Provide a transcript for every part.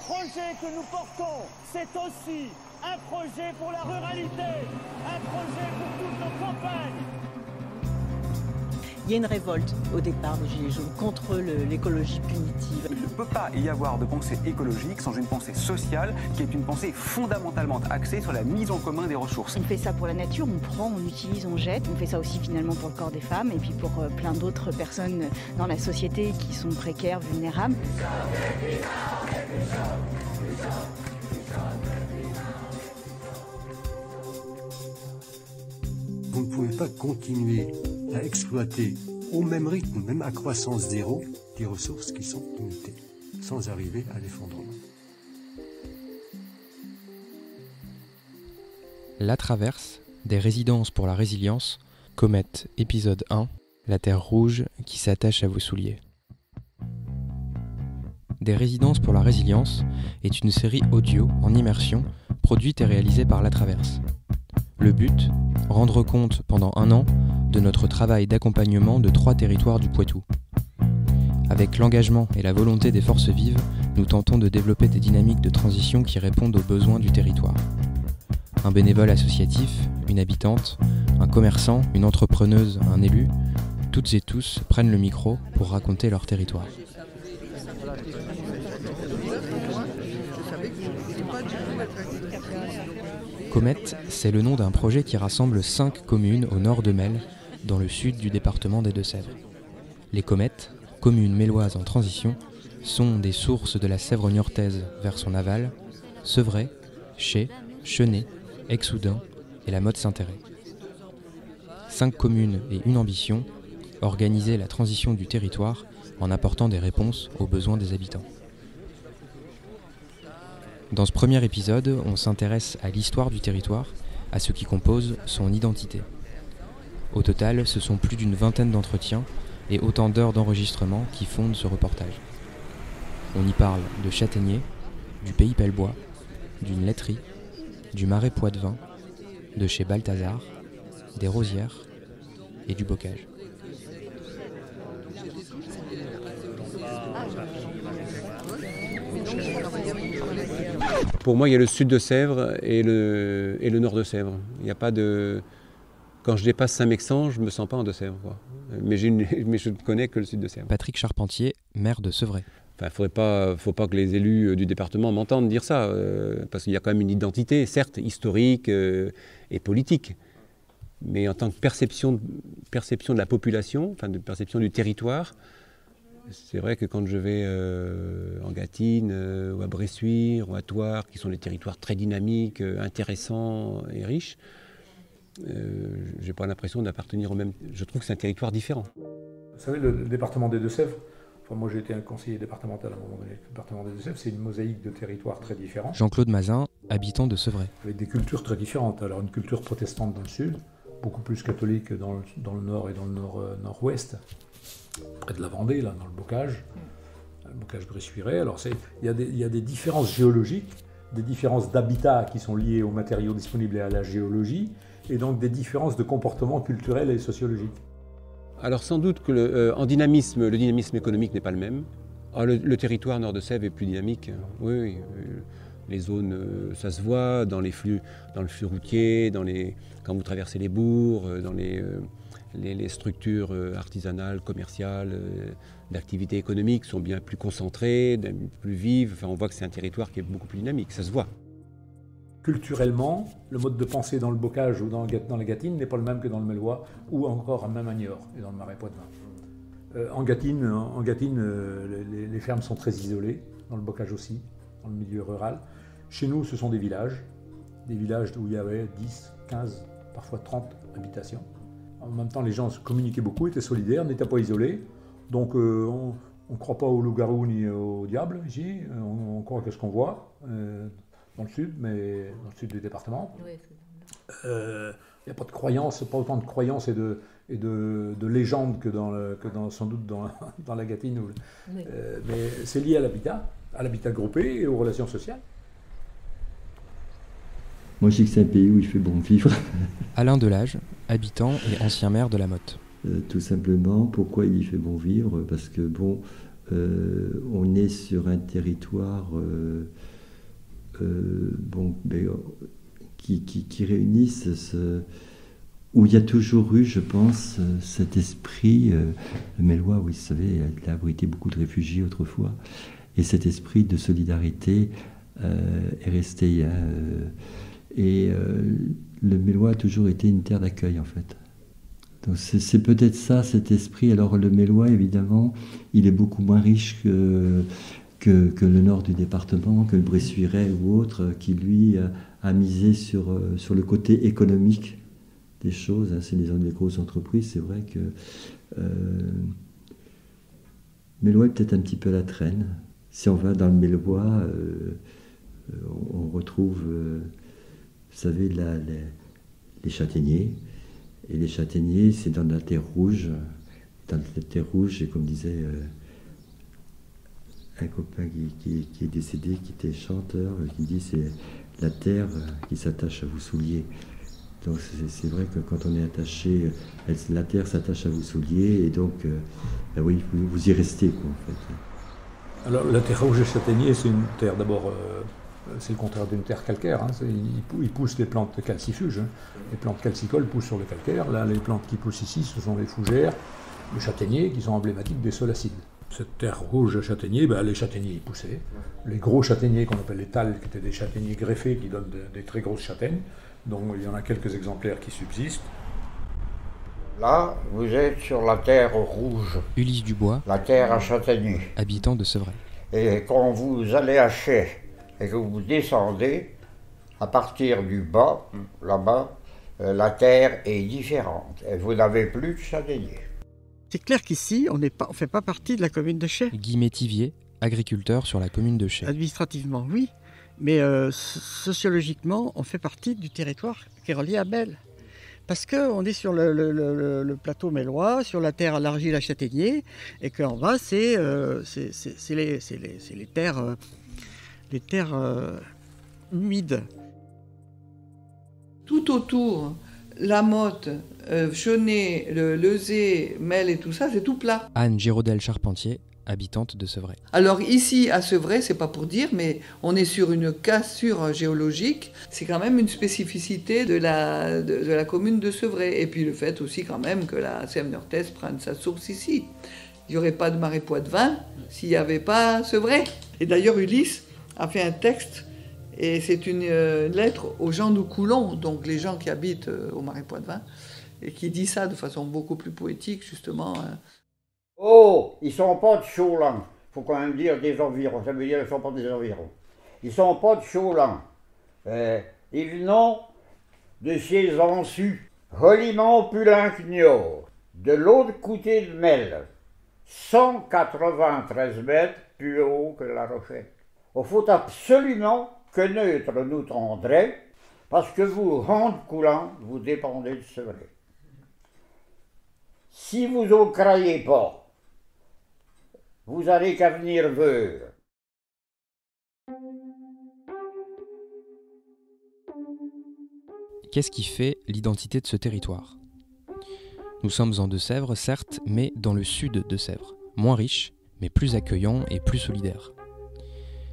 projet que nous portons, c'est aussi un projet pour la ruralité, un projet pour toutes nos campagnes. Il y a une révolte au départ des Gilets jaunes contre l'écologie punitive. Il ne peut pas y avoir de pensée écologique sans une pensée sociale qui est une pensée fondamentalement axée sur la mise en commun des ressources. On fait ça pour la nature, on prend, on utilise, on jette. On fait ça aussi finalement pour le corps des femmes et puis pour plein d'autres personnes dans la société qui sont précaires, vulnérables. Vous ne pouvez pas continuer à exploiter au même rythme, même à croissance zéro, des ressources qui sont limitées, sans arriver à l'effondrement. La Traverse, des résidences pour la résilience, Comète, épisode 1, la terre rouge qui s'attache à vos souliers. Des résidences pour la résilience est une série audio en immersion produite et réalisée par La Traverse. Le but, rendre compte pendant 1 an de notre travail d'accompagnement de 3 territoires du Poitou. Avec l'engagement et la volonté des forces vives, nous tentons de développer des dynamiques de transition qui répondent aux besoins du territoire. Un bénévole associatif, une habitante, un commerçant, une entrepreneuse, un élu, toutes et tous prennent le micro pour raconter leur territoire. Comète, c'est le nom d'un projet qui rassemble 5 communes au nord de Melle, dans le sud du département des Deux-Sèvres. Les Comètes, communes méloises en transition, sont des sources de la Sèvre niortaise vers son aval, Sevré, Chez, Chenay, Exoudun et la Motte-Saint-Thérèse. 5 communes et une ambition, organiser la transition du territoire en apportant des réponses aux besoins des habitants. Dans ce premier épisode, on s'intéresse à l'histoire du territoire, à ce qui compose son identité. Au total, ce sont plus d'une vingtaine d'entretiens et autant d'heures d'enregistrement qui fondent ce reportage. On y parle de châtaigniers, du pays Pelbois, d'une laiterie, du marais Poitevin, de chez Balthazar, des rosières et du bocage. Pour moi, il y a le sud de Sèvres et le nord de Sèvres. Il n'y a pas de... Quand je dépasse Saint-Mexan, je ne me sens pas en Deux-Sèvres, quoi. Mais je ne connais que le sud de Sèvres. Patrick Charpentier, maire de Sevré. Enfin, faut pas que les élus du département m'entendent dire ça, parce qu'il y a quand même une identité, certes historique et politique. Mais en tant que perception de la population, enfin de perception du territoire, c'est vrai que quand je vais en Gâtine, ou à Bressuire, ou à Thouars, qui sont des territoires très dynamiques, intéressants et riches, j'ai pas l'impression d'appartenir au même... Je trouve que c'est un territoire différent. Vous savez, le département des Deux-Sèvres, moi j'ai été un conseiller départemental à un moment donné, le département des Deux-Sèvres, c'est une mosaïque de territoires très différents. Jean-Claude Mazin, habitant de Sevré. Avec des cultures très différentes. Alors une culture protestante dans le sud, beaucoup plus catholique dans le nord et dans le nord-ouest, près de la Vendée, là, dans le bocage bressuirais. Alors il y a des différences géologiques, des différences d'habitat qui sont liées aux matériaux disponibles et à la géologie, et donc des différences de comportement culturel et sociologique. Alors sans doute que en dynamisme, le dynamisme économique n'est pas le même. Le territoire nord de Sèvres est plus dynamique. Oui, les zones, ça se voit dans le flux routier, quand vous traversez les bourgs, dans les structures artisanales, commerciales, d'activité économique sont bien plus concentrées, plus vives. Enfin, on voit que c'est un territoire qui est beaucoup plus dynamique, ça se voit. Culturellement, le mode de pensée dans le bocage ou dans la Gâtine n'est pas le même que dans le Mellois ou encore même à Niort et dans le marais Poitevin. En Gâtine, les fermes sont très isolées, dans le bocage aussi, dans le milieu rural. Chez nous, ce sont des villages où il y avait 10, 15, parfois 30 habitations. En même temps, les gens se communiquaient beaucoup, étaient solidaires, n'étaient pas isolés. Donc on ne croit pas aux loups-garous ni au diable ici, on croit qu'à ce qu'on voit. Dans le sud, mais dans le sud du département. Il n'y a pas de croyance, pas autant de croyances et de légendes que sans doute dans la Gâtine. Oui. Mais c'est lié à l'habitat groupé et aux relations sociales. Moi, je sais que c'est un pays où il fait bon vivre. Alain Delage, habitant et ancien maire de la Motte. Tout simplement, pourquoi il fait bon vivre ? Parce que on est sur un territoire qui réunissent où il y a toujours eu, je pense, cet esprit, le Mélois, vous savez, il a abrité beaucoup de réfugiés autrefois, et cet esprit de solidarité est resté. Le Mélois a toujours été une terre d'accueil, en fait. Donc c'est peut-être ça, cet esprit. Alors le Mélois, évidemment, il est beaucoup moins riche que le nord du département, que le Bressuirais ou autre, qui lui a misé sur le côté économique des choses. C'est des grosses entreprises, c'est vrai que Mélois est peut-être un petit peu à la traîne. Si on va dans le Mélois, on retrouve, vous savez, les châtaigniers. Et les châtaigniers, c'est dans la terre rouge. Dans la terre rouge, et comme disait un copain qui est décédé, qui était chanteur, qui dit c'est la terre qui s'attache à vos souliers. Donc c'est vrai que quand on est attaché, la terre s'attache à vos souliers, et donc oui, vous y restez, quoi, en fait. Alors la terre rouge et châtaignier, c'est une terre d'abord, c'est le contraire d'une terre calcaire. Il pousse des plantes calcifuges. Les plantes calcicoles poussent sur le calcaire. Là, les plantes qui poussent ici, ce sont les fougères, les châtaigniers, qui sont emblématiques des sols acides. Cette terre rouge châtaignier, les châtaigniers y poussaient. Les gros châtaigniers qu'on appelle les talles, qui étaient des châtaigniers greffés qui donnent des très grosses châtaignes. Donc il y en a quelques exemplaires qui subsistent. Là, vous êtes sur la terre rouge. Ulysse Dubois, la terre à châtaignier. Habitant de Sevray. Et quand vous allez à Chais et que vous descendez, à partir du bas, là-bas, la terre est différente. Et vous n'avez plus de châtaignier. C'est clair qu'ici, on ne fait pas partie de la commune de Chais. Guy Métivier, agriculteur sur la commune de Chais. Administrativement, oui. Mais sociologiquement, on fait partie du territoire qui est relié à Belle. Parce qu'on est sur le plateau mélois, sur la terre à l'argile à châtaignier, et qu'en bas, c'est les terres humides. Tout autour, la Motte, Chaunet, le Lezé, Mel et tout ça, c'est tout plat. Anne Giraudel-Charpentier, habitante de Sevray. Alors ici, à Sevray, c'est pas pour dire, mais on est sur une cassure géologique. C'est quand même une spécificité de la commune de Sevray. Et puis le fait aussi quand même que la Sèvre niortaise prenne sa source ici. Il n'y aurait pas de Marais Poitevin s'il n'y avait pas Sevray. Et d'ailleurs, Ulysse a fait un texte, et c'est une lettre aux gens de Coulon, donc les gens qui habitent au Marais Poitevin, et qui dit ça de façon beaucoup plus poétique, justement. Oh, ils sont pas de Chaulan. Il faut quand même dire des environs. Ça veut dire qu'ils ne sont pas des environs. Ils sont pas de Chaulan. Ils n'ont de chez Ansu, Roliment Pulincnior, de l'autre côté de Mel, 193 mètres plus haut que La Rochette. Il faut absolument que Neutre nous tendrait, parce que vous, Rende Coulant, vous dépendez de Sevray. Si vous ne croyez pas, vous allez qu'à venir voir. Qu'est-ce qui fait l'identité de ce territoire ? Nous sommes en Deux-Sèvres, certes, mais dans le sud de Sèvres, moins riche, mais plus accueillant et plus solidaire.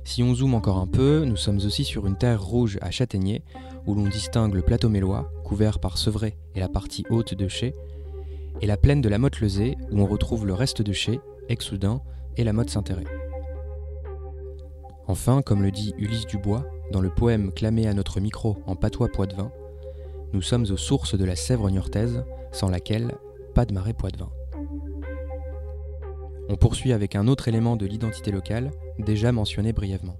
Si on zoome encore un peu, nous sommes aussi sur une terre rouge à châtaignier, où l'on distingue le plateau mélois, couvert par Sevray et la partie haute de Chais, et la plaine de la Motte-Lezé, où on retrouve le reste de Chais, Exoudun et la Motte-Saint-Thérèse. Enfin, comme le dit Ulysse Dubois, dans le poème clamé à notre micro en patois poitevin, nous sommes aux sources de la Sèvre niortaise, sans laquelle, pas de Marais Poitevin. On poursuit avec un autre élément de l'identité locale, déjà mentionné brièvement.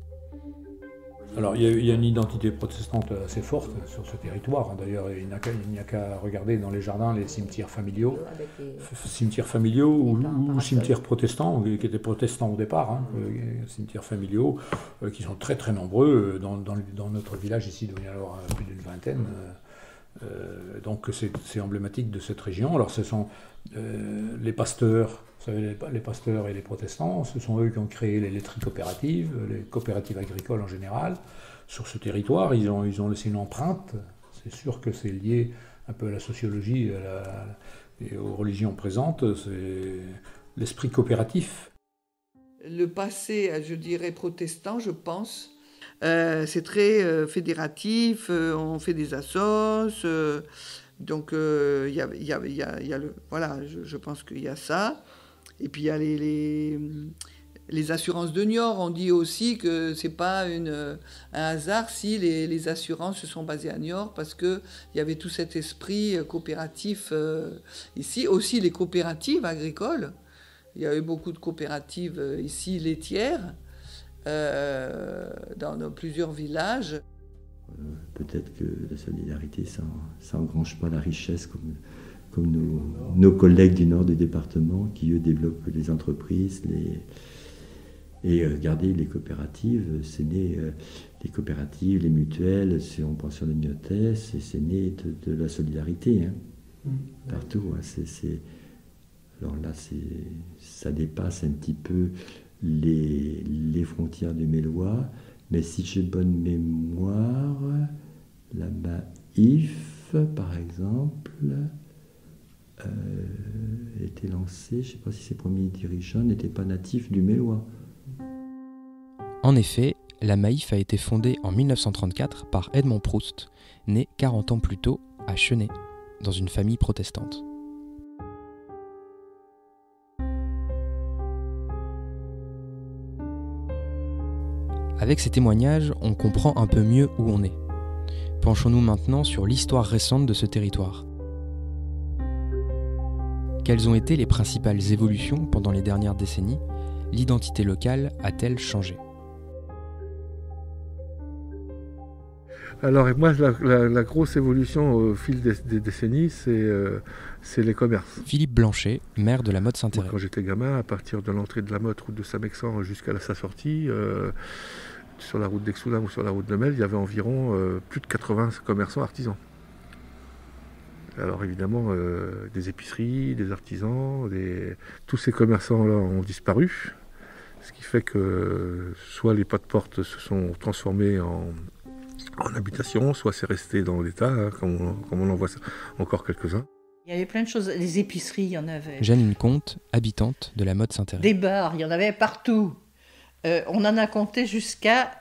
Alors, il y a une identité protestante assez forte sur ce territoire. D'ailleurs, il n'y a qu'à regarder dans les jardins les cimetières familiaux ou cimetières protestants, qui étaient protestants au départ, cimetières familiaux, qui sont très très nombreux. Dans notre village ici, il doit y en avoir plus d'une vingtaine. Donc c'est emblématique de cette région. Alors ce sont les pasteurs, vous savez, les pasteurs et les protestants, ce sont eux qui ont créé les laiteries coopératives, les coopératives agricoles en général. Sur ce territoire, ils ont laissé une empreinte. C'est sûr que c'est lié un peu à la sociologie et aux religions présentes. C'est l'esprit coopératif. Le passé, je dirais, protestant, je pense. C'est très fédératif, on fait des assos, donc il y a le... Voilà, je pense qu'il y a ça. Et puis il y a les assurances de Niort. On dit aussi que c'est pas un hasard si les assurances se sont basées à Niort, parce qu'il y avait tout cet esprit coopératif ici. Aussi les coopératives agricoles. Il y a eu beaucoup de coopératives ici laitières dans plusieurs villages. Peut-être que la solidarité, ça engrange pas la richesse comme nos collègues du nord du département qui, eux, développent les entreprises. Et regardez, les coopératives, c'est né, les coopératives, les mutuelles, on pense sur le Miotes, c'est né de la solidarité, hein, partout. Hein, alors là, ça dépasse un petit peu les frontières du Mélois, mais si j'ai bonne mémoire, la Maïf, par exemple, était lancée, je ne sais pas si ses premiers dirigeants n'étaient pas natifs du Mélois. En effet, la Maïf a été fondée en 1934 par Edmond Proust, né 40 ans plus tôt à Chenay, dans une famille protestante. Avec ces témoignages, on comprend un peu mieux où on est. Penchons-nous maintenant sur l'histoire récente de ce territoire. Quelles ont été les principales évolutions pendant les dernières décennies? L'identité locale a-t-elle changé? Alors, moi, la grosse évolution au fil des décennies, c'est les commerces. Philippe Blanchet, maire de la Motte-Saint-Héré. Quand j'étais gamin, à partir de l'entrée de la Motte, route de Saint-Mexan, jusqu'à sa sortie, sur la route d'Exoudun ou sur la route de Mel, il y avait environ plus de 80 commerçants artisans. Alors évidemment, des épiceries, des artisans, tous ces commerçants-là ont disparu, ce qui fait que soit les pas de porte se sont transformés en habitation, soit c'est resté dans l'état, hein, comme on en voit encore quelques-uns. Il y avait plein de choses, les épiceries, il y en avait. Janine Comte, habitante de la Motte-Saint-Héré. Des bars, il y en avait partout. On en a compté jusqu'à,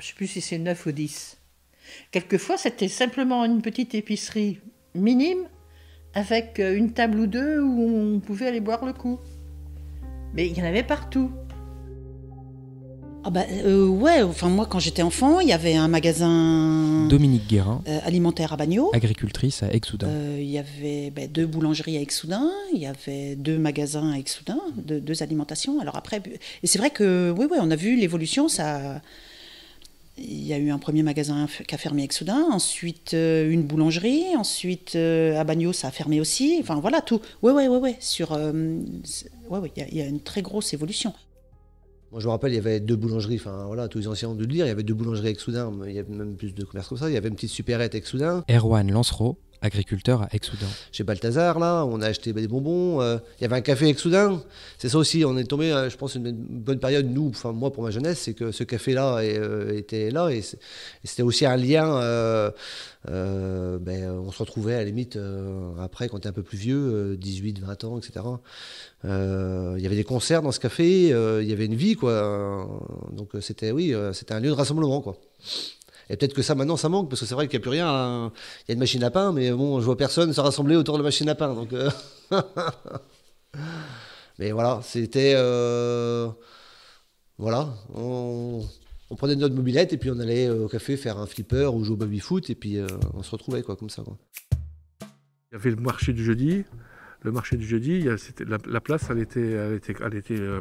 je ne sais plus si c'est 9 ou 10. Quelquefois, c'était simplement une petite épicerie minime, avec une table ou deux où on pouvait aller boire le coup. Mais il y en avait partout. Ah bah ouais, enfin moi quand j'étais enfant, il y avait un magasin Dominique Guérin, alimentaire à Bagnols, agricultrice à Exoudun. Il y avait 2 boulangeries à Exoudun, il y avait 2 magasins à Exoudun, 2 alimentations. Alors après, et c'est vrai que oui, on a vu l'évolution. Il y a eu un premier magasin qui a fermé à Exoudun, ensuite une boulangerie, ensuite à Bagnols ça a fermé aussi. Enfin voilà tout. Ouais. Il y a une très grosse évolution. Moi, je me rappelle, il y avait 2 boulangeries, enfin voilà, tous les anciens ont dû le dire, il y avait 2 boulangeries à Exoudun, il y avait même plus de commerces comme ça, il y avait une petite supérette à Exoudun. Erwan Lancereau, agriculteur à Exoudun. Chez Balthazar, là, on a acheté des bonbons, il y avait un café à Exoudun, c'est ça aussi, on est tombé, je pense, une bonne période, nous, enfin moi pour ma jeunesse, c'est que ce café-là était là, et c'était aussi un lien, on se retrouvait à la limite, après, quand on était un peu plus vieux, 18, 20 ans, etc., il y avait des concerts dans ce café, il y avait une vie, quoi. Donc c'était un lieu de rassemblement, quoi. Et peut-être que ça, maintenant, ça manque, parce que c'est vrai qu'il n'y a plus rien. Hein. Il y a une machine à pain, mais bon, je vois personne se rassembler autour de la machine à pain. Donc, mais voilà, c'était... Voilà, on prenait notre mobilette et puis on allait au café faire un flipper ou jouer au baby-foot et puis on se retrouvait, quoi, comme ça, quoi. Il y avait le marché du jeudi. Le marché du jeudi, la place, elle était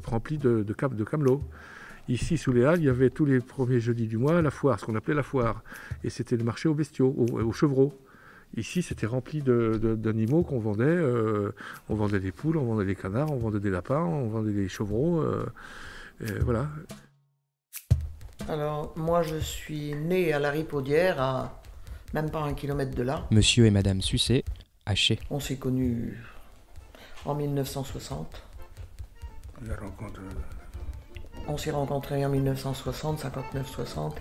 remplie de camelots. Ici, sous les Halles, il y avait tous les premiers jeudis du mois la foire, ce qu'on appelait la foire. Et c'était le marché aux bestiaux, aux chevreaux. Ici, c'était rempli d'animaux qu'on vendait. On vendait des poules, on vendait des canards, on vendait des lapins, on vendait des chevreaux. Voilà. Alors, moi, je suis né à la Ripaudière, à même pas 1 kilomètre de là. Monsieur et Madame Sucet, haché. On s'est connus en 1960. La rencontre... On s'est rencontrés en 1960, 59-60.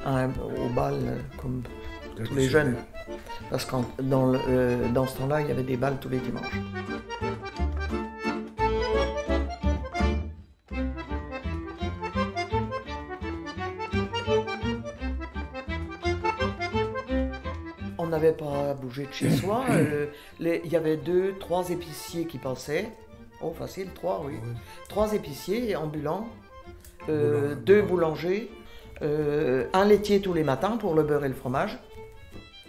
Au bal, comme tous les jeunes. Parce que dans ce temps-là, il y avait des balles tous les dimanches. n'avait pas bougé de chez soi. Il y avait 2, 3 épiciers qui passaient. Oh, facile, 3, oui. 3 épiciers ambulants, 2 boulangers, un laitier tous les matins pour le beurre et le fromage.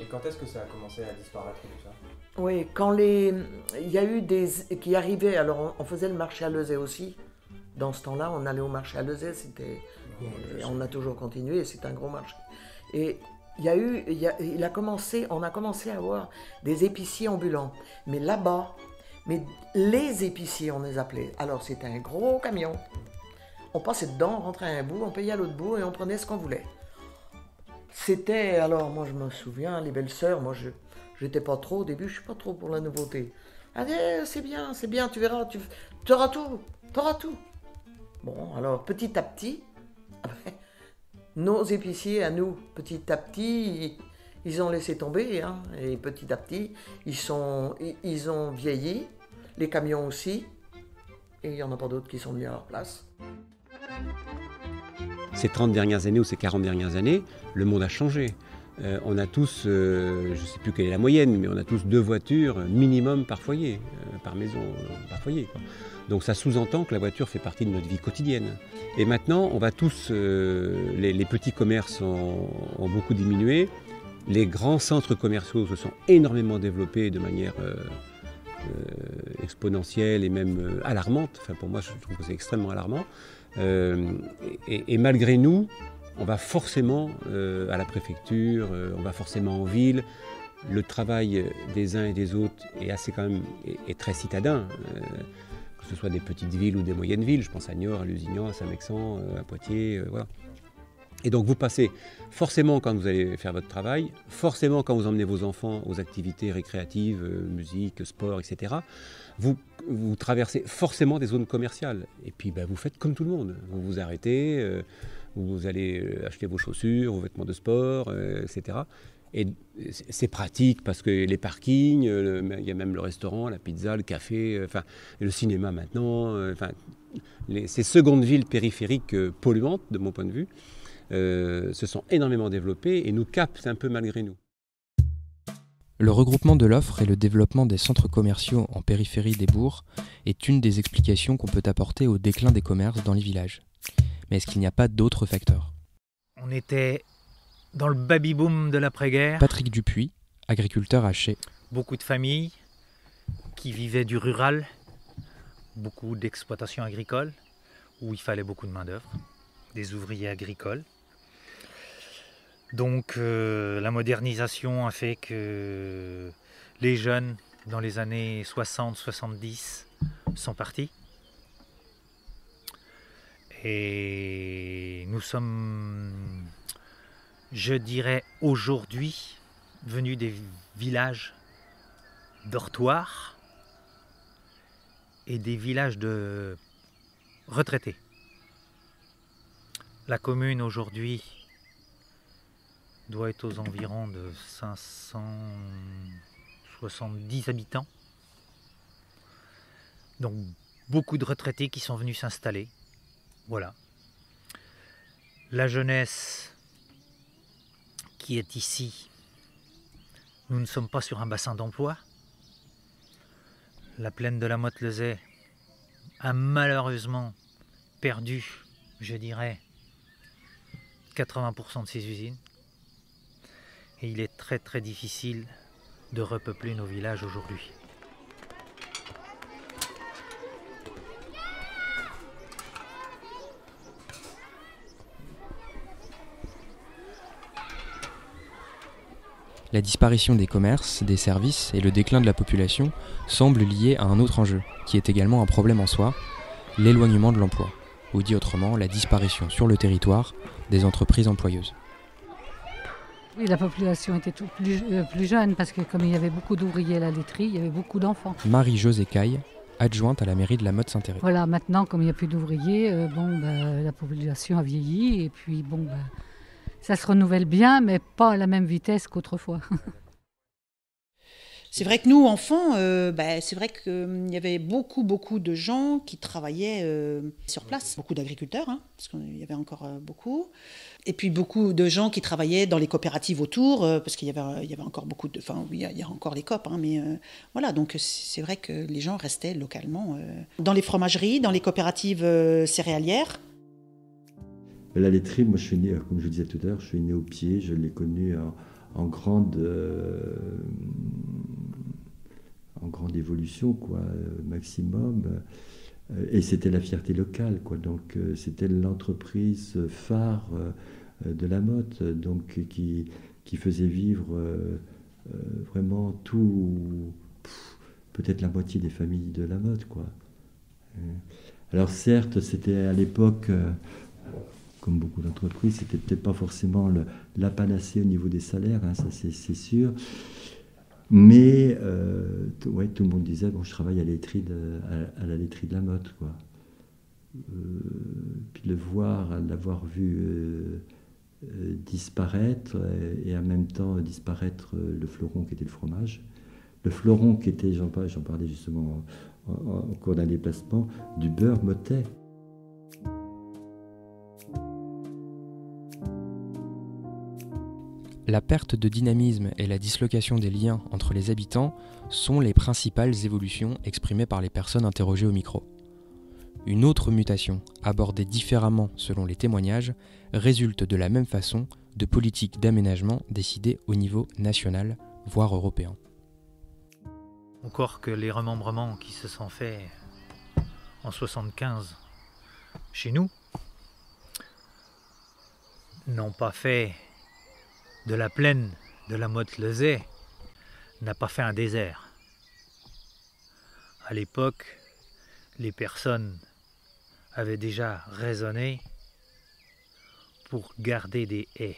Et quand est-ce que ça a commencé à disparaître tout ça? Oui, quand il y a eu des qui arrivaient, alors on faisait le marché à Lezay aussi. Dans ce temps-là, on allait au marché à Lezay, on a toujours continué, c'est un gros marché. Et on a commencé à avoir des épiciers ambulants. Mais là-bas, les épiciers, on les appelait. Alors c'était un gros camion. On passait dedans, on rentrait à un bout, on payait à l'autre bout et on prenait ce qu'on voulait. C'était, alors moi je me souviens, les belles-sœurs, moi j'étais pas trop, au début je suis pas trop pour la nouveauté. Allez, c'est bien, tu verras, tu auras tout. Bon, alors petit à petit, nos épiciers à nous, petit à petit, ils ont laissé tomber, hein, et petit à petit, ils ont vieilli, les camions aussi, et il n'y en a pas d'autres qui sont venus à leur place. Ces 30 dernières années ou ces 40 dernières années, le monde a changé. On a tous, je ne sais plus quelle est la moyenne, mais on a tous 2 voitures minimum par foyer, par maison, par foyer, quoi. Donc ça sous-entend que la voiture fait partie de notre vie quotidienne. Et maintenant, on va tous, les petits commerces ont beaucoup diminué, les grands centres commerciaux se sont énormément développés de manière exponentielle et même alarmante. Enfin, pour moi, je trouve que c'est extrêmement alarmant. Et malgré nous, on va forcément à la préfecture, on va forcément en ville. Le travail des uns et des autres est très citadin, que ce soit des petites villes ou des moyennes villes. Je pense à Niort, à Lusignan, à Saint-Mexan, à Poitiers, voilà. Et donc vous passez forcément quand vous allez faire votre travail, forcément quand vous emmenez vos enfants aux activités récréatives, musique, sport, etc. Vous traversez forcément des zones commerciales. Et puis vous faites comme tout le monde. Vous vous arrêtez, vous allez acheter vos chaussures, vos vêtements de sport, etc. Et c'est pratique parce que les parkings, il y a même le restaurant, la pizza, le café, le cinéma maintenant. Ces secondes villes périphériques polluantes, de mon point de vue, se sont énormément développées et nous captent un peu malgré nous. Le regroupement de l'offre et le développement des centres commerciaux en périphérie des bourgs est une des explications qu'on peut apporter au déclin des commerces dans les villages. Mais est-ce qu'il n'y a pas d'autres facteurs? On était dans le baby-boom de l'après-guerre. Patrick Dupuis, agriculteur à Chais. Beaucoup de familles qui vivaient du rural, beaucoup d'exploitations agricoles où il fallait beaucoup de main-d'œuvre, des ouvriers agricoles. Donc la modernisation a fait que les jeunes, dans les années 60-70, sont partis. Et nous sommes, je dirais aujourd'hui, venus des villages dortoirs et des villages de retraités. La commune aujourd'hui doit être aux environs de 570 habitants. Donc beaucoup de retraités qui sont venus s'installer. Voilà. La jeunesse qui est ici, nous ne sommes pas sur un bassin d'emploi. La plaine de la Motte-Lezay a malheureusement perdu, je dirais, 80% de ses usines. Et il est très très difficile de repeupler nos villages aujourd'hui. La disparition des commerces, des services et le déclin de la population semblent liés à un autre enjeu, qui est également un problème en soi, l'éloignement de l'emploi, ou dit autrement, la disparition sur le territoire des entreprises employeuses. Oui, la population était plus jeune parce que comme il y avait beaucoup d'ouvriers à la laiterie, il y avait beaucoup d'enfants. Marie-Josée Caille, adjointe à la mairie de la Motte-Saint-Thérèse. Voilà, maintenant comme il n'y a plus d'ouvriers, la population a vieilli et puis ça se renouvelle bien mais pas à la même vitesse qu'autrefois. C'est vrai que nous, enfants, c'est vrai qu'il y avait beaucoup de gens qui travaillaient sur place. Beaucoup d'agriculteurs, parce qu'il y avait encore beaucoup. Et puis beaucoup de gens qui travaillaient dans les coopératives autour, parce qu'il y avait encore beaucoup de... Enfin, il y a encore les coop, mais voilà. Donc c'est vrai que les gens restaient localement dans les fromageries, dans les coopératives céréalières. La laiterie, moi je suis né, comme je disais tout à l'heure, je suis né au pied, je l'ai connu en grande évolution, quoi, maximum. Et c'était la fierté locale, quoi. Donc c'était l'entreprise phare de la Motte, donc qui faisait vivre vraiment tout, peut-être la moitié des familles de la Motte, quoi. Alors certes, c'était à l'époque, comme beaucoup d'entreprises, c'était peut-être pas forcément la panacée au niveau des salaires, ça c'est sûr. Mais tout le monde disait, bon, je travaille à la laiterie de la Motte, quoi. Puis l'avoir vu disparaître, et en même temps disparaître le fleuron qui était le fromage. Le fleuron qui était, j'en parlais justement au cours d'un déplacement, du beurre mottais. La perte de dynamisme et la dislocation des liens entre les habitants sont les principales évolutions exprimées par les personnes interrogées au micro. Une autre mutation, abordée différemment selon les témoignages, résulte de la même façon de politiques d'aménagement décidées au niveau national, voire européen. Encore que les remembrements qui se sont faits en 1975 chez nous n'ont pas fait de la plaine de la Motte-Lezay, n'a pas fait un désert. À l'époque, les personnes avaient déjà raisonné pour garder des haies.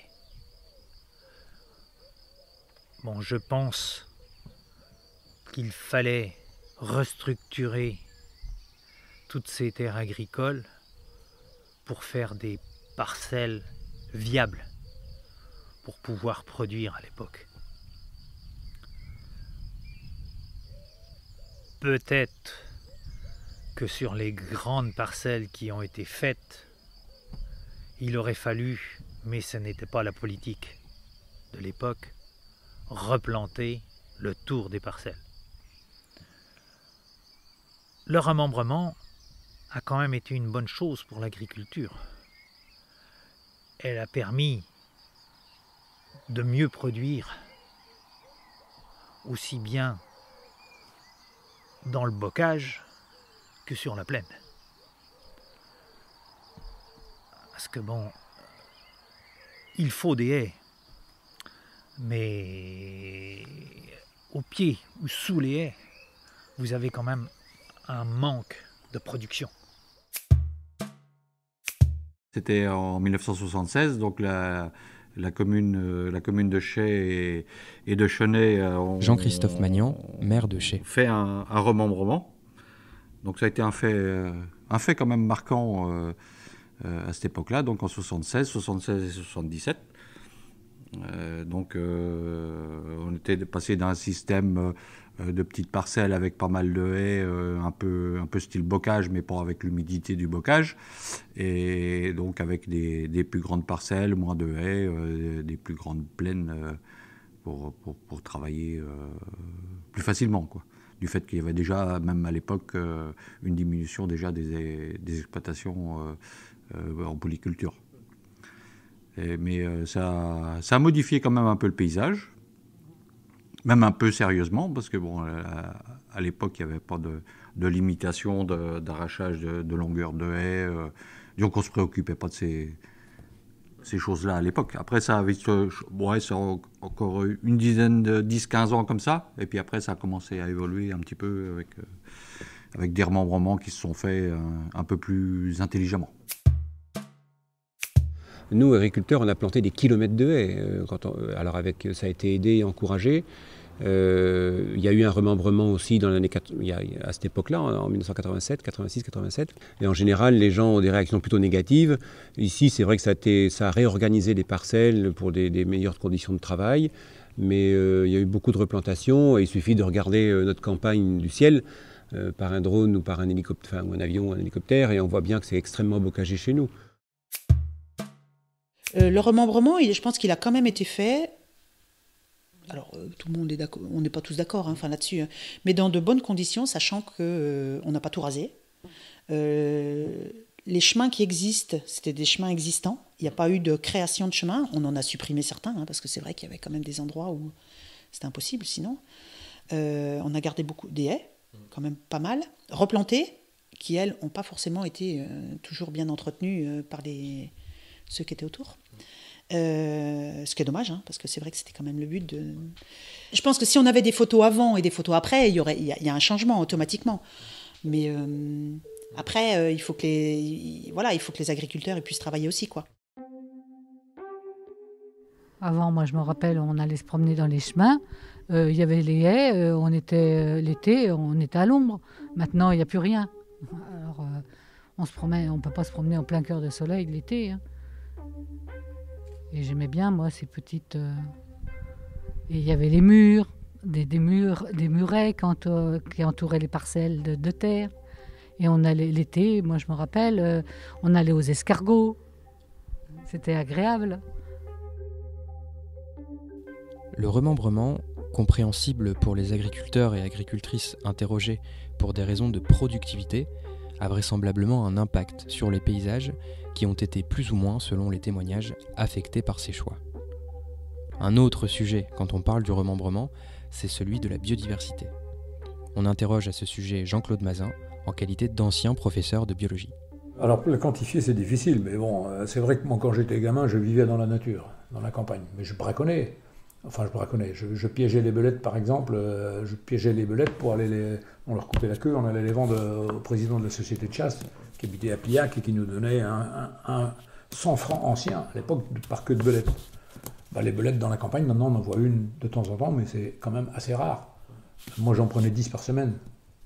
Bon, je pense qu'il fallait restructurer toutes ces terres agricoles pour faire des parcelles viables pour pouvoir produire à l'époque. Peut-être que sur les grandes parcelles qui ont été faites, il aurait fallu, mais ce n'était pas la politique de l'époque, replanter le tour des parcelles. Le remembrement a quand même été une bonne chose pour l'agriculture. Elle a permis de mieux produire, aussi bien dans le bocage que sur la plaine. Parce que bon, il faut des haies, mais au pied ou sous les haies, vous avez quand même un manque de production. C'était en 1976, donc la commune de Chais et de Chenay Jean-Christophe Magnan, maire de Chais, fait un remembrement. Donc ça a été un fait quand même marquant à cette époque-là, donc en 76 et 77. On était passé d'un système de petites parcelles avec pas mal de haies, un peu style bocage, mais pas avec l'humidité du bocage, et donc avec des plus grandes parcelles, moins de haies, des plus grandes plaines pour travailler plus facilement, quoi. Du fait qu'il y avait déjà, même à l'époque, une diminution déjà des exploitations en polyculture. Mais ça a modifié quand même un peu le paysage, même un peu sérieusement, parce que bon, à l'époque, il n'y avait pas de limitation d'arrachage de longueur de haies, donc on ne se préoccupait pas de ces choses-là à l'époque. Après, ça avait c'est encore une dizaine de 10-15 ans comme ça, et puis après, ça a commencé à évoluer un petit peu avec des remembrements qui se sont faits un peu plus intelligemment. Nous, agriculteurs, on a planté des kilomètres de haies. Alors ça a été aidé et encouragé. Il y a eu un remembrement aussi dans l'année à cette époque-là, en 1987, 86, 87. Et en général, les gens ont des réactions plutôt négatives. Ici, c'est vrai que ça a réorganisé les parcelles pour des meilleures conditions de travail. Mais il y a eu beaucoup de replantations et il suffit de regarder notre campagne du ciel par un drone ou par un hélicoptère, enfin, un avion, un hélicoptère, et on voit bien que c'est extrêmement bocagé chez nous. Le remembrement, je pense qu'il a quand même été fait. Alors, tout le monde est d'accord, on n'est pas tous d'accord enfin, là-dessus, hein, mais dans de bonnes conditions, sachant qu'on n'a pas tout rasé. Les chemins qui existent, c'était des chemins existants. Il n'y a pas eu de création de chemins. On en a supprimé certains, hein, parce que c'est vrai qu'il y avait quand même des endroits où c'était impossible sinon. On a gardé beaucoup des haies, quand même pas mal. Replantées, qui elles n'ont pas forcément été toujours bien entretenues par ceux qui étaient autour. Ce qui est dommage, hein, parce que c'est vrai que c'était quand même le but de... Je pense que si on avait des photos avant et des photos après, il y a un changement automatiquement. Mais après, il faut que les agriculteurs puissent travailler aussi, quoi. Avant, moi, je me rappelle, on allait se promener dans les chemins. Il y avait les haies. On était l'été, on était à l'ombre. Maintenant, il n'y a plus rien. Alors, on ne peut pas se promener en plein cœur de soleil l'été. Hein. Et j'aimais bien, moi, ces petites... Et il y avait les murs, des murets qui entouraient les parcelles de terre. Et on allait l'été, moi je me rappelle, on allait aux escargots. C'était agréable. Le remembrement, compréhensible pour les agriculteurs et agricultrices interrogés pour des raisons de productivité, a vraisemblablement un impact sur les paysages qui ont été plus ou moins, selon les témoignages, affectés par ces choix. Un autre sujet quand on parle du remembrement, c'est celui de la biodiversité. On interroge à ce sujet Jean-Claude Mazin, en qualité d'ancien professeur de biologie. Alors, le quantifier, c'est difficile, mais bon, c'est vrai que moi, quand j'étais gamin, je vivais dans la nature, dans la campagne. Mais je braconnais. Je piégeais les belettes, par exemple. Je piégeais les belettes pour aller on leur coupait la queue, on allait les vendre au président de la société de chasse, qui habitait à Pillac et qui nous donnait un 100 francs ancien, à l'époque, par queue de belette. Les belettes dans la campagne, maintenant, on en voit une de temps en temps, mais c'est quand même assez rare. Moi, j'en prenais 10 par semaine,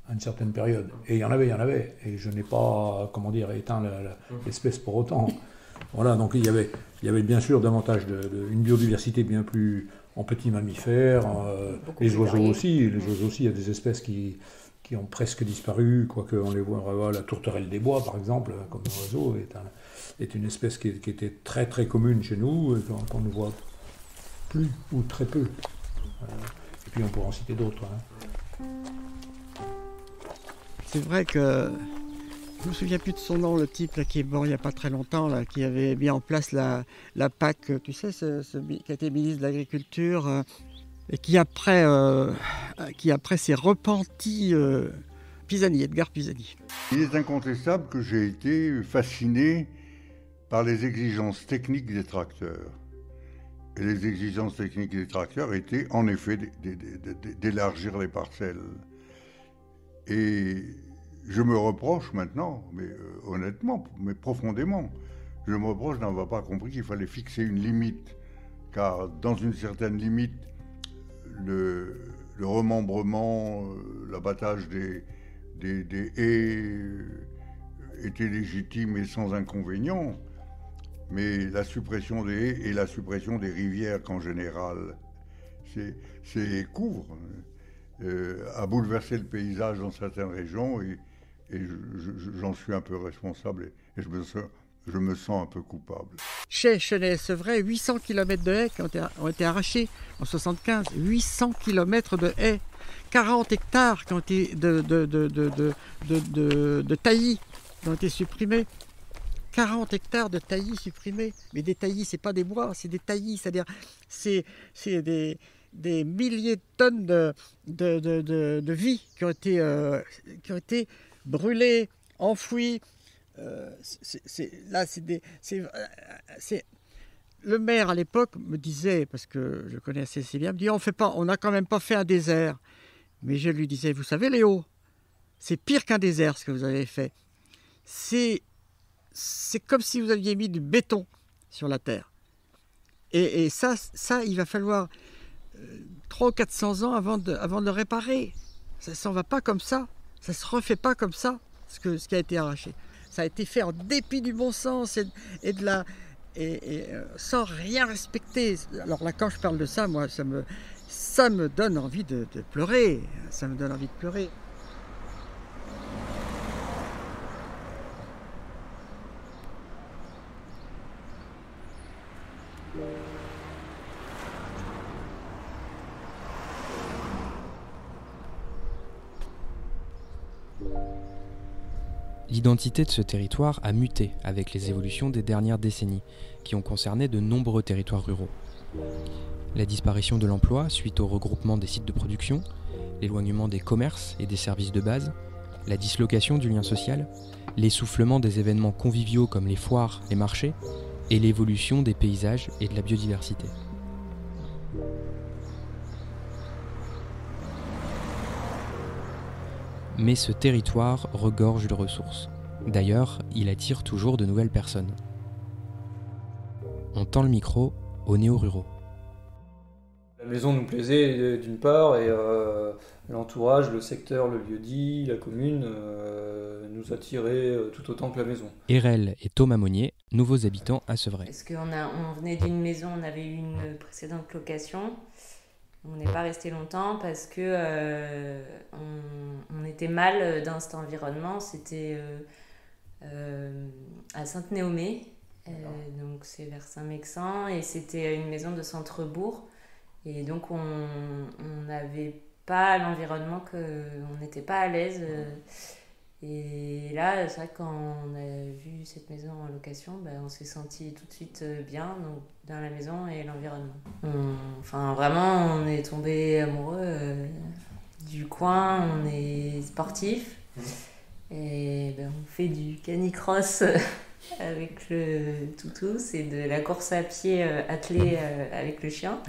à une certaine période. Et il y en avait. Et je n'ai pas, éteint l'espèce pour autant. Voilà, donc il y avait bien sûr davantage une biodiversité bien plus en petits mammifères, les oiseaux aussi. Les oiseaux aussi, il y a des espèces qui ont presque disparu, quoique on les voit, la tourterelle des bois, par exemple, comme oiseau, est une espèce qui était très très commune chez nous, et qu'on ne voit plus ou très peu. Et puis on pourra en citer d'autres. Hein. C'est vrai que je ne me souviens plus de son nom, le type là, qui est mort il n'y a pas très longtemps, là, qui avait mis en place la PAC, tu sais, qui a été ministre de l'Agriculture, et qui après s'est repenti, Edgar Pisani. Il est incontestable que j'ai été fasciné par les exigences techniques des tracteurs. Et les exigences techniques des tracteurs étaient en effet d'élargir les parcelles. Et je me reproche maintenant, mais honnêtement, mais profondément, je me reproche d'avoir pas compris qu'il fallait fixer une limite. Car dans une certaine limite, le remembrement, l'abattage des haies était légitime et sans inconvénient. Mais la suppression des haies et la suppression des rivières en général, couvre, a bouleversé le paysage dans certaines régions et j'en suis un peu responsable et je me sens un peu coupable. Chez Chenay-Sevray, 800 km de haies qui ont été arrachés en 1975, 800 km de haies, 40 hectares qui ont été de taillis qui ont été supprimés. 40 hectares de taillis supprimés. Mais des taillis, c'est pas des bois, c'est des taillis. C'est-à-dire, c'est des milliers de tonnes de vie qui ont été brûlées, enfouies. Le maire à l'époque me disait, parce que je connaissais assez bien, me dit on n'a quand même pas fait un désert. Mais je lui disais, vous savez Léo, c'est pire qu'un désert ce que vous avez fait. C'est comme si vous aviez mis du béton sur la terre. Et ça, il va falloir 300 ou 400 ans avant de le réparer. Ça ne s'en va pas comme ça. Ça ne se refait pas comme ça, ce qui a été arraché. Ça a été fait en dépit du bon sens et de et sans rien respecter. Alors là, quand je parle de ça, moi, ça me donne envie de pleurer. Ça me donne envie de pleurer. L'identité de ce territoire a muté avec les évolutions des dernières décennies, qui ont concerné de nombreux territoires ruraux. La disparition de l'emploi suite au regroupement des sites de production, l'éloignement des commerces et des services de base, la dislocation du lien social, l'essoufflement des événements conviviaux comme les foires, les marchés, et l'évolution des paysages et de la biodiversité. Mais ce territoire regorge de ressources. D'ailleurs, il attire toujours de nouvelles personnes. On tend le micro aux néo-ruraux. La maison nous plaisait d'une part, et l'entourage, le secteur, le lieu-dit, la commune nous attiraient tout autant que la maison. Erel et Thomas Monnier, nouveaux habitants à Sevray. Parce qu'on venait d'une maison, on avait eu une précédente location. On n'est pas resté longtemps parce que on était mal dans cet environnement. C'était à Sainte-Néomée, donc c'est vers Saint-Mexan, et c'était une maison de centre-bourg. Et donc on n'avait pas l'environnement, on n'était pas à l'aise. Et là, c'est vrai que quand on a vu cette maison en location, on s'est senti tout de suite bien donc, dans la maison et l'environnement. Vraiment, on est tombé amoureux du coin, on est sportif et on fait du canicross avec le toutou, c'est de la course à pied attelée avec le chien.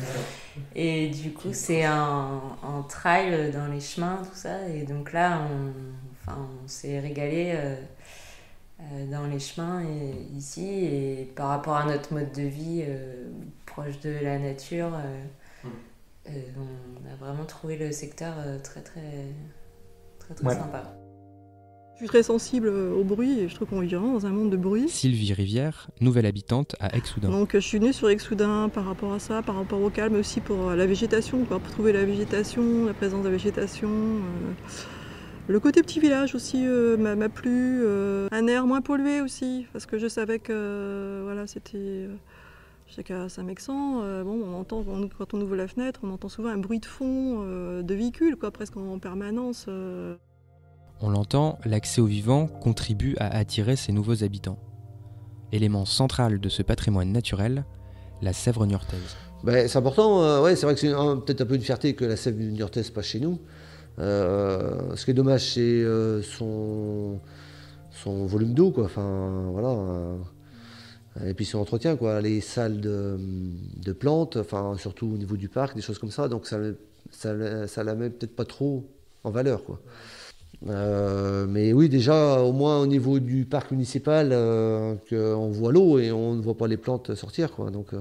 Et du coup, c'est un trail dans les chemins, tout ça. Et donc là, on s'est régalé dans les chemins ici, et par rapport à notre mode de vie proche de la nature, on a vraiment trouvé le secteur très sympa. Je suis très sensible au bruit et je trouve qu'on vit vraiment dans un monde de bruit. Sylvie Rivière, nouvelle habitante à Aix-Soudain. Donc je suis venue sur Aix-Soudain par rapport à ça, par rapport au calme, aussi pour la végétation, pour trouver la végétation, la présence de la végétation. Le côté petit village aussi m'a plu, un air moins pollué aussi, parce que je savais que c'était... Je sais qu'à Saint-Mexan, on entend, quand on ouvre la fenêtre, on entend souvent un bruit de fond de véhicules, presque en permanence. On l'entend, l'accès au vivant contribue à attirer ces nouveaux habitants. Élément central de ce patrimoine naturel, la Sèvre niortaise. C'est important, c'est vrai que c'est peut-être un peu une fierté que la Sèvre niortaise passe chez nous. Ce qui est dommage, c'est son volume d'eau, et puis son entretien, les salles de plantes, surtout au niveau du parc, des choses comme ça, donc ça la met peut-être pas trop en valeur, mais oui, déjà, au moins au niveau du parc municipal, on voit l'eau et on ne voit pas les plantes sortir, donc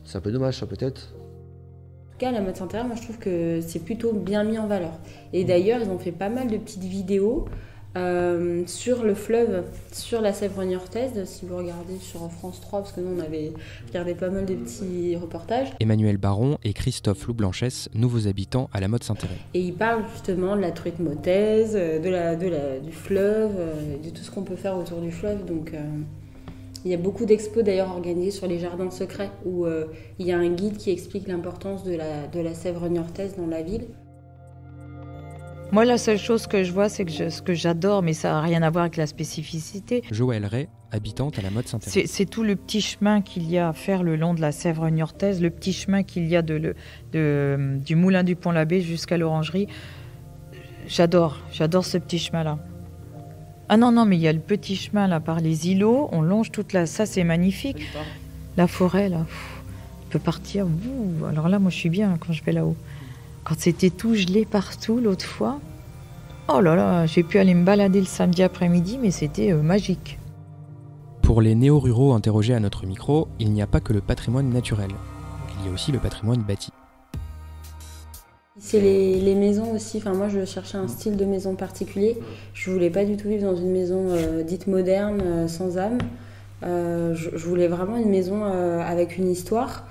c'est un peu dommage, ça, peut-être. En tout cas, la mode Saint-Thérèse, moi je trouve que c'est plutôt bien mis en valeur. Et d'ailleurs, ils ont fait pas mal de petites vidéos sur le fleuve, sur la Sèvre niortaise, si vous regardez sur France 3, parce que nous on avait regardé pas mal de petits reportages. Emmanuel Baron et Christophe Loublanchès, nouveaux habitants à la mode Saint-Thérèse. Et ils parlent justement de la truite motaise, du fleuve, de tout ce qu'on peut faire autour du fleuve. Donc il y a beaucoup d'expos d'ailleurs organisés sur les jardins secrets, où il y a un guide qui explique l'importance de la Sèvre niortaise dans la ville. Moi, la seule chose que je vois, c'est que ce que j'adore, mais ça n'a rien à voir avec la spécificité. Joëlle Ray, habitante à la mode Saint-Thérèse. C'est tout le petit chemin qu'il y a à faire le long de la Sèvre niortaise, le petit chemin qu'il y a du moulin du Pont-l'Abbé jusqu'à l'orangerie. J'adore ce petit chemin-là. Ah non, mais il y a le petit chemin là par les îlots, on longe toute ça c'est magnifique. La forêt là, on peut partir. Alors là, moi je suis bien quand je vais là-haut. Quand c'était tout gelé partout l'autre fois, oh là là, j'ai pu aller me balader le samedi après-midi, mais c'était magique. Pour les néo-ruraux interrogés à notre micro, il n'y a pas que le patrimoine naturel. Il y a aussi le patrimoine bâti. C'est les maisons aussi. Moi, je cherchais un style de maison particulier. Je voulais pas du tout vivre dans une maison dite moderne, sans âme. Je voulais vraiment une maison avec une histoire,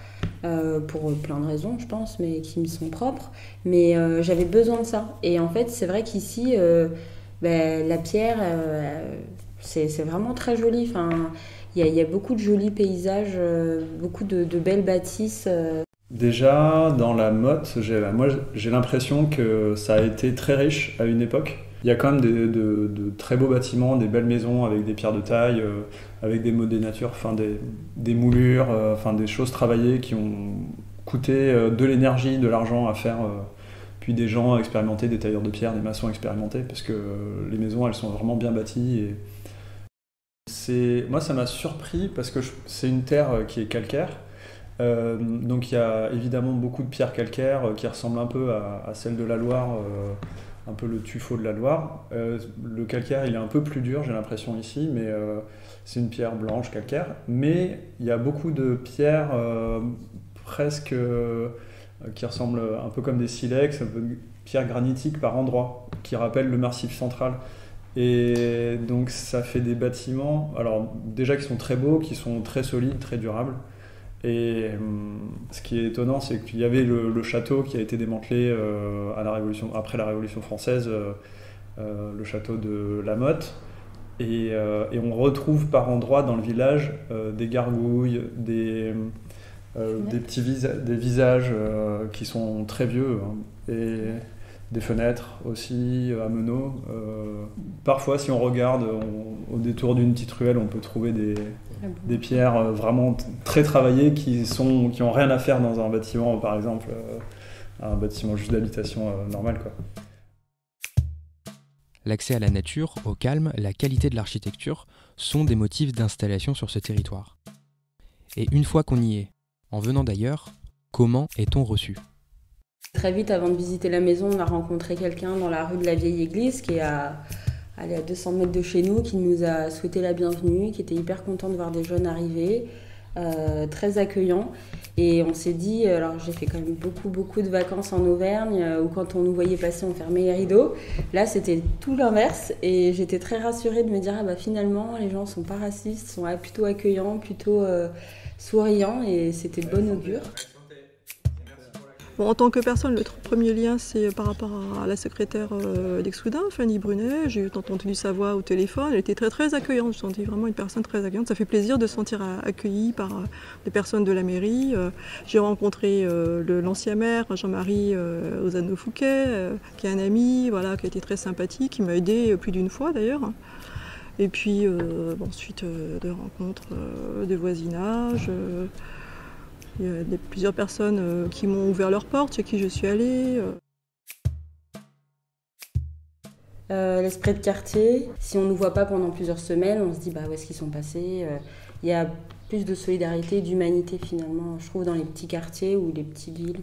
pour plein de raisons, je pense, mais qui me sont propres. Mais j'avais besoin de ça. Et en fait, c'est vrai qu'ici, la pierre, c'est vraiment très joli. Enfin, il y a beaucoup de jolis paysages, beaucoup de belles bâtisses. Déjà, dans la Motte, j'ai l'impression que ça a été très riche à une époque. Il y a quand même de très beaux bâtiments, des belles maisons avec des pierres de taille, avec des modes des natures, des moulures, des choses travaillées qui ont coûté de l'énergie, de l'argent à faire. Puis des gens expérimentés, des tailleurs de pierre, des maçons expérimentés, parce que les maisons, elles sont vraiment bien bâties. Moi, ça m'a surpris parce que c'est une terre qui est calcaire. Donc il y a évidemment beaucoup de pierres calcaires qui ressemblent un peu à celles de la Loire, un peu le tuffeau de la Loire. Le calcaire, il est un peu plus dur, j'ai l'impression ici, mais c'est une pierre blanche calcaire. Mais il y a beaucoup de pierres presque qui ressemblent un peu comme des silex, un peu de pierres granitiques par endroits, qui rappellent le Massif central. Et donc ça fait des bâtiments, alors déjà qui sont très beaux, qui sont très solides, très durables. Et ce qui est étonnant, c'est qu'il y avait le château qui a été démantelé après la Révolution française, le château de la Motte. Et on retrouve par endroits dans le village des gargouilles, des visages qui sont très vieux, et des fenêtres aussi à meneaux. Parfois, si on regarde au détour d'une petite ruelle, on peut trouver des pierres vraiment très travaillées qui ont rien à faire dans un bâtiment, par exemple, un bâtiment juste d'habitation normal, quoi. L'accès à la nature, au calme, la qualité de l'architecture sont des motifs d'installation sur ce territoire. Et une fois qu'on y est, en venant d'ailleurs, comment est-on reçu ? Très vite, avant de visiter la maison, on a rencontré quelqu'un dans la rue de la Vieille Église qui est à 200 mètres de chez nous, qui nous a souhaité la bienvenue, qui était hyper content de voir des jeunes arriver, très accueillant. Et on s'est dit, alors j'ai fait quand même beaucoup de vacances en Auvergne, où quand on nous voyait passer, on fermait les rideaux. Là, c'était tout l'inverse, et j'étais très rassurée de me dire, finalement, les gens sont pas racistes, sont plutôt accueillants, plutôt souriants, et c'était de bon augure. Bon, en tant que personne, le premier lien, c'est par rapport à la secrétaire d'Exoudun, Fanny Brunet. J'ai entendu sa voix au téléphone. Elle était très accueillante. Je sentais vraiment une personne très accueillante. Ça fait plaisir de se sentir accueilli par des personnes de la mairie. J'ai rencontré l'ancien maire, Jean-Marie Ozano-Fouquet, qui est un ami, qui a été très sympathique, qui m'a aidé plus d'une fois d'ailleurs. Et puis ensuite de rencontres de voisinage. Il y a plusieurs personnes qui m'ont ouvert leurs portes, chez qui je suis allée. L'esprit de quartier, si on ne nous voit pas pendant plusieurs semaines, on se dit où est-ce qu'ils sont passés. Il y a plus de solidarité, d'humanité finalement, je trouve, dans les petits quartiers ou les petites villes,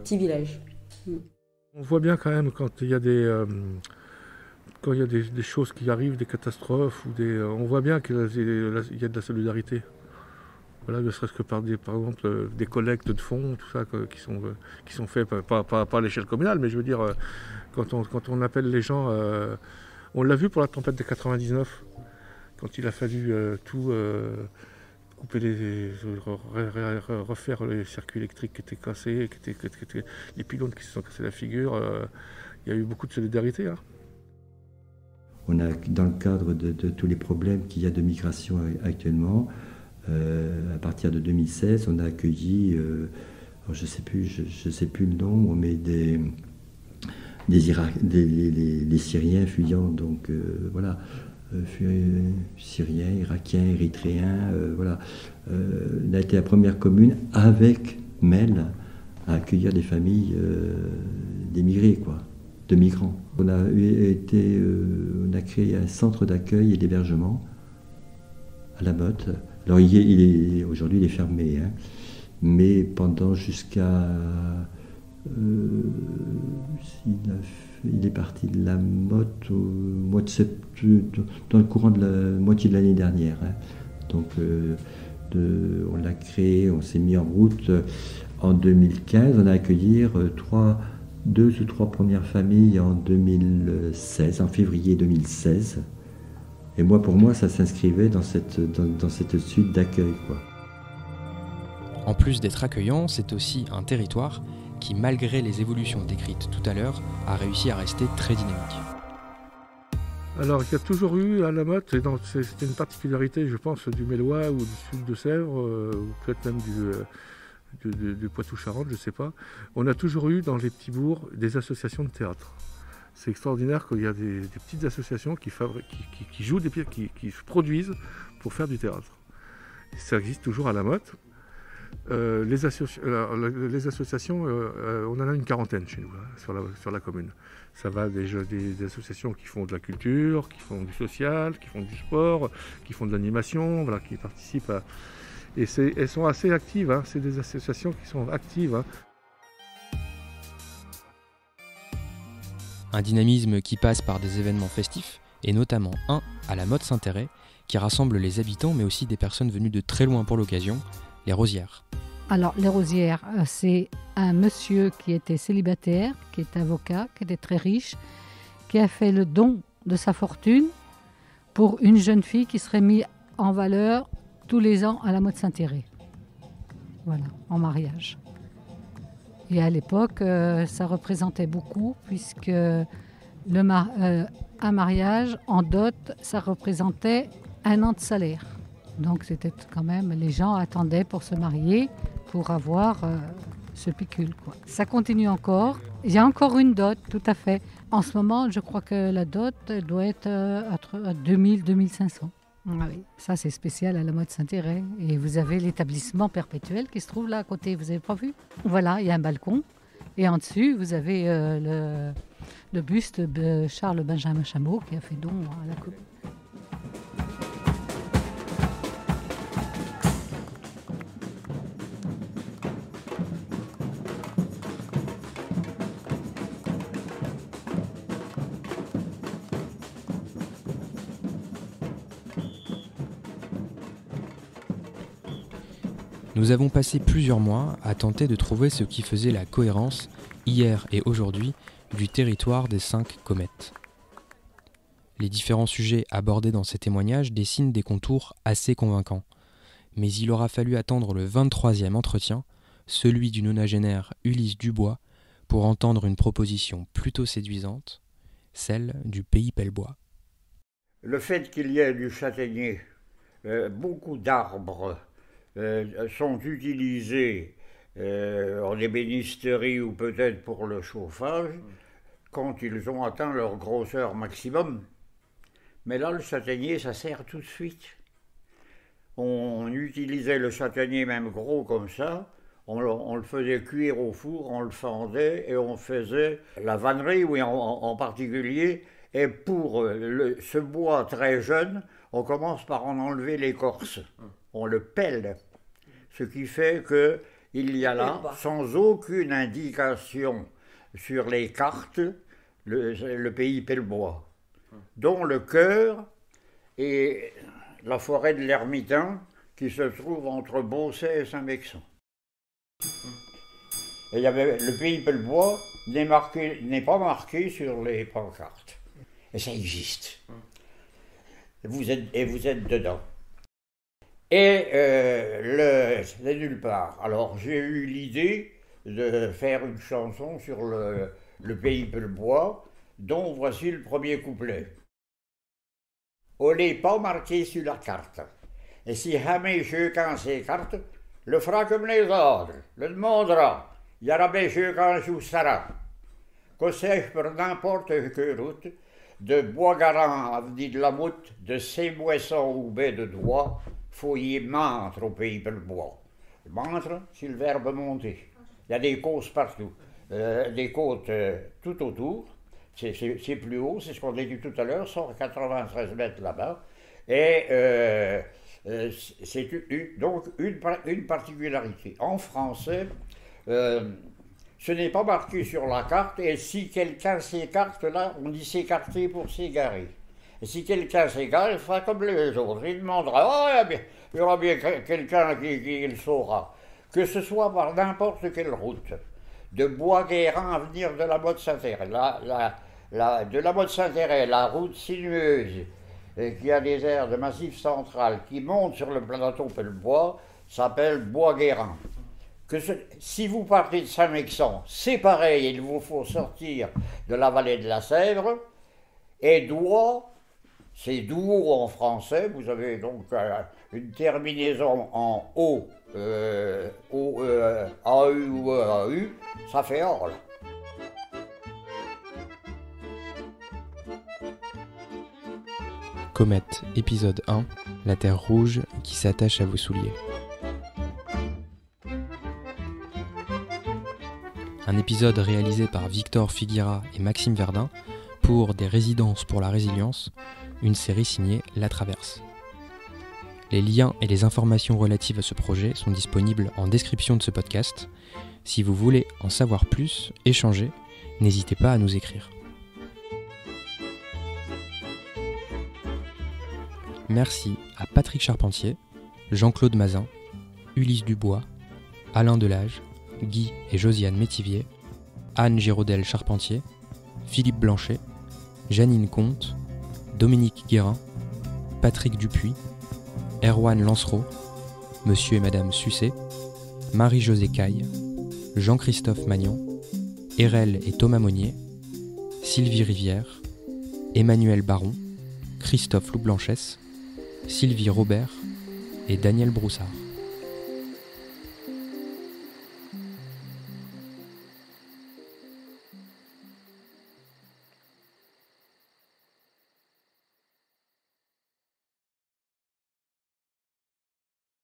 petits villages. On voit bien quand même quand il y a des choses qui arrivent, des catastrophes, on voit bien qu'il y a de la solidarité. Voilà, ne serait-ce que par exemple des collectes de fonds, tout ça, qui sont faits, pas à l'échelle communale, mais je veux dire, quand on appelle les gens, on l'a vu pour la tempête de 99, quand il a fallu tout couper, refaire les circuits électriques qui étaient cassés, les pylônes qui se sont cassés la figure, il y a eu beaucoup de solidarité. Hein. On a, dans le cadre de tous les problèmes qu'il y a de migration actuellement, à partir de 2016, on a accueilli, je sais plus le nombre, mais des Syriens fuyant, donc Syriens, Irakiens, Érythréens, on a été la première commune avec Mel à accueillir des familles d'émigrés, de migrants. On a créé un centre d'accueil et d'hébergement à la Motte. Alors aujourd'hui il est fermé, hein, mais pendant jusqu'à... il est parti de la Motte au mois de septembre, dans le courant de la moitié de l'année dernière. Hein. Donc on l'a créé, on s'est mis en route en 2015. On a accueilli 2 ou 3 premières familles en 2016, en février 2016. Et moi, pour moi, ça s'inscrivait dans cette suite d'accueil, quoi. En plus d'être accueillant, c'est aussi un territoire qui, malgré les évolutions décrites tout à l'heure, a réussi à rester très dynamique. Alors, il y a toujours eu à la Motte, c'était une particularité, je pense, du Mélois ou du sud de Sèvres, ou peut-être même du Poitou-Charentes, je ne sais pas. On a toujours eu dans les petits bourgs des associations de théâtre. C'est extraordinaire qu'il y a des petites associations qui jouent des pièces, qui se produisent pour faire du théâtre. Et ça existe toujours à la Motte. Les associations, on en a une quarantaine chez nous, hein, sur la commune. Ça va des associations qui font de la culture, qui font du social, qui font du sport, qui font de l'animation, voilà, qui participent à... Et elles sont assez actives, hein, c'est des associations qui sont actives. Hein. Un dynamisme qui passe par des événements festifs, et notamment un à la Motte Saint-Thérèse, qui rassemble les habitants mais aussi des personnes venues de très loin pour l'occasion, les Rosières. Alors, les Rosières, c'est un monsieur qui était célibataire, qui est avocat, qui était très riche, qui a fait le don de sa fortune pour une jeune fille qui serait mise en valeur tous les ans à la Motte Saint-Thérèse. Voilà, en mariage. Et à l'époque, ça représentait beaucoup, puisque un mariage en dot, ça représentait 1 an de salaire. Donc c'était quand même, les gens attendaient pour se marier, pour avoir ce pécule, quoi. Ça continue encore. Il y a encore une dot, tout à fait. En ce moment, je crois que la dot doit être à 2000-2500. Ah oui, ça c'est spécial à la Motte Saint-Thérèse. Et vous avez l'établissement perpétuel qui se trouve là à côté, vous n'avez pas vu? Voilà, il y a un balcon. Et en dessus, vous avez le buste de Charles Benjamin Chameau qui a fait don à la commune. Nous avons passé plusieurs mois à tenter de trouver ce qui faisait la cohérence, hier et aujourd'hui, du territoire des 5 comètes. Les différents sujets abordés dans ces témoignages dessinent des contours assez convaincants. Mais il aura fallu attendre le 23e entretien, celui du nonagénaire Ulysse Dubois, pour entendre une proposition plutôt séduisante, celle du pays Pelbois. Le fait qu'il y ait du châtaignier, beaucoup d'arbres, sont utilisés en ébénisterie ou peut-être pour le chauffage quand ils ont atteint leur grosseur maximum. Mais là, le châtaignier, ça sert tout de suite. On utilisait le châtaignier même gros comme ça, on le faisait cuire au four, on le fendait et on faisait la vannerie, oui, en particulier. Et pour ce bois très jeune, on commence par en enlever l'écorce. On le pèle. Ce qui fait qu'il y a là, sans aucune indication sur les cartes, le pays Pelbois, dont le cœur est la forêt de l'Ermitan, qui se trouve entre Beausset et Saint-Mexan. Et il y avait, le pays Pelbois n'est pas marqué sur les pancartes. Et ça existe. Et vous êtes dedans. Et c'est nulle part. Alors j'ai eu l'idée de faire une chanson sur le pays Pelbois, dont voici le premier couplet. On n'est pas marqué sur la carte. Et si jamais chacun s'écarte, le fera comme les autres, le demandera. Il y aura bien chacun sous Sarah. Que sais-je pour n'importe quelle route, de Bois-Garant à avenue de la Moute, de Sémoisson ou baie de Doigt, faut y mentre au pays Pelbois. Mentre, c'est le verbe monter. Il y a des côtes partout. Des côtes tout autour. C'est plus haut, c'est ce qu'on a dit tout à l'heure, 193 mètres là-bas. Et c'est donc une particularité. En français, ce n'est pas marqué sur la carte, et si quelqu'un s'écarte là, on dit s'écarter pour s'égarer. Et si quelqu'un s'égare, il fera comme les autres. Il demandera, il y aura bien quelqu'un qui le saura. Que ce soit par n'importe quelle route. De Bois-Guérin à venir de la Motte Saint-Thérèse. De la Motte Saint-Thérèse, la route sinueuse et qui a des aires de Massif central qui montent sur le plateau Pelbois s'appelle Bois-Guérin. Si vous partez de Saint-Mexan, c'est pareil, il vous faut sortir de la vallée de la Sèvre, et Douai, c'est Dour en français, vous avez donc une terminaison en O, AU ou AU, ça fait Orle. Comète, épisode 1, la terre rouge qui s'attache à vos souliers. Un épisode réalisé par Victor Figuera et Maxime Verdun pour des Résidences pour la Résilience, une série signée La Traverse. Les liens et les informations relatives à ce projet sont disponibles en description de ce podcast. Si vous voulez en savoir plus, échanger, n'hésitez pas à nous écrire. Merci à Patrick Charpentier, Jean-Claude Mazin, Ulysse Dubois, Alain Delage, Guy et Josiane Métivier, Anne Giraudel-Charpentier, Philippe Blanchet, Janine Comte, Dominique Guérin, Patrick Dupuis, Erwan Lancereau, Monsieur et Madame Sucet, Marie-Josée Caille, Jean-Christophe Magnan, Erel et Thomas Monnier, Sylvie Rivière, Emmanuel Baron, Christophe Loublanchès, Sylvie Robert et Daniel Broussard.